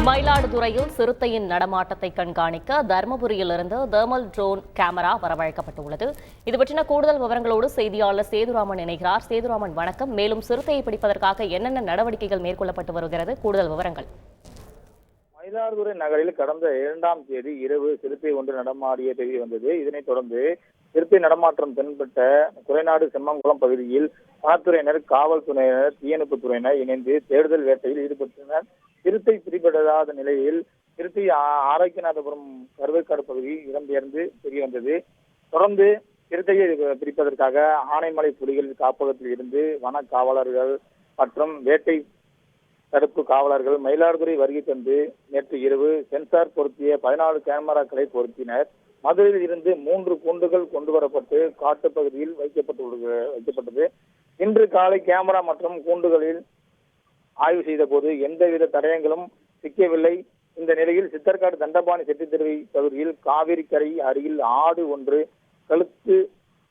மயிலாடுதுறையில் சிறுத்தையின் நடமாட்டத்தை கண்காணிக்க தருமபுரியிலிருந்து தெர்மல் ட்ரோன் கேமரா வரவழைக்கப்பட்டுள்ளது. இது பற்றின கூடுதல் விவரங்களோடு செய்தியாளர் சேதுராமன் இணைகிறார். சேதுராமன், வணக்கம். மேலும் சிறுத்தையை பிடிப்பதற்காக என்னென்ன நடவடிக்கைகள் மேற்கொள்ளப்பட்டு வருகிறது? கூடுதல் விவரங்கள். மயிலாடுதுறை நகரில் கடந்த 2ஆம் தேதி இரவு சிறுத்தை ஒன்று நடமாடிய தெரிய வந்தது. இதனைத் தொடர்ந்து சிறுத்தை நடமாட்டம் தென்பட்ட குறைநாடு செம்மங்குளம் பகுதியில் வனத்துறையினர், காவல்துறையினர், தீயணைப்புத் துறையினர் இணைந்து தேடுதல் வேட்டையில் ஈடுபட்டனர். சிறுத்தை பிடிபடாத நிலையில் சிறுத்தை ஆரோக்கியநாதபுரம் கருவேற்காடு பகுதி இடம்பெயர்ந்து தெரிய வந்தது. தொடர்ந்து சிறுத்தையை பிடிப்பதற்காக ஆனைமலை புலிகள் காப்பகத்தில் இருந்து வன காவலர்கள் மற்றும் வேட்டை தடுப்பு காவலர்கள் மயிலாடுதுறை வருகை தந்து நேற்று இரவு சென்சார் பொருத்திய 14 கேமராக்களை பொருத்தினர். மதுரையில் இருந்து 3 கூண்டுகள் கொண்டுவரப்பட்டு காட்டு பகுதியில் வைக்கப்பட்டது. இன்று காலை கேமரா மற்றும் கூண்டுகளில் ஆய்வு செய்த போது எந்தவித தடயங்களும் சிக்கவில்லை. இந்த நிலையில் சித்தர்காடு தண்டபாணி செட்டித்தெருவை பகுதியில் காவிரி கரை அருகில் ஆடு ஒன்று கழுத்து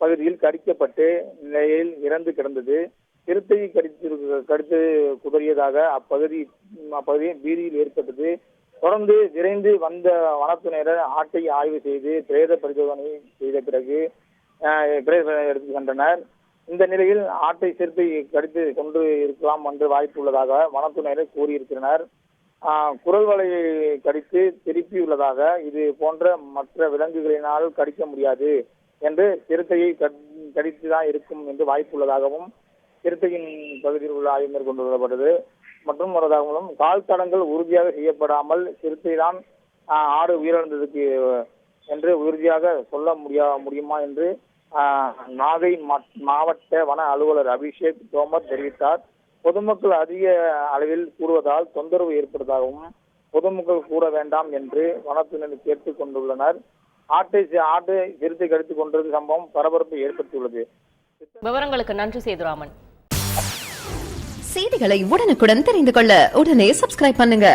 பகுதியில் கடிக்கப்பட்டு நிலையில் இறந்து கிடந்தது. சிறுத்தையை கடித்து குதறியதாக அப்பகுதியில் பீதியில் ஏற்பட்டது. தொடர்ந்து விரைந்து வந்த வனத்துறையினர் ஆட்டை ஆய்வு செய்து பிரேத பரிசோதனை செய்த பிறகு எடுத்து சென்றனர். இந்த நிலையில் ஆட்டை சிறுத்தை கடித்து கொண்டு இருக்கலாம் என்று வாய்ப்பு உள்ளதாக வனத்துறையினர் கூறியிருக்கிறனர். குரல் வலையை கடித்து திருப்பியுள்ளதாக, இது போன்ற மற்ற விலங்குகளினால் கடிக்க முடியாது என்று சிறுத்தையை கடித்துதான் இருக்கும் என்று வாய்ப்பு உள்ளதாகவும் சிறுத்தையின் பகுதியில் உள்ள ஆய்வு மேற்கொண்டுள்ளப்பட்டது. மற்றும் வருவதாகவும் கால் தடங்கள் உறுதியாக செய்யப்படாமல் சிறுத்தை தான் ஆடு உயிரிழந்ததுக்கு என்று உறுதியாக சொல்ல முடியுமா என்று நாகை மாவட்ட வன அலுவலர் அபிஷேக் தோமர் தெரிவித்தார். பொதுமக்கள் அதிக அளவில் கூறுவதால் தொந்தரவு ஏற்படுவதாகவும் பொதுமக்கள் கூற வேண்டாம் என்று வனத்துறையினர் கேட்டுக் கொண்டுள்ளனர். ஆட்டை சிறுத்தை கடித்துக் கொண்டது சம்பவம் பரபரப்பை ஏற்படுத்தியுள்ளது. விவரங்களுக்கு நன்றி சேதுராமன். செய்திகளை உடனுக்குடன் தெரிந்து கொள்ள உடனே சப்ஸ்கிரைப் பண்ணுங்க.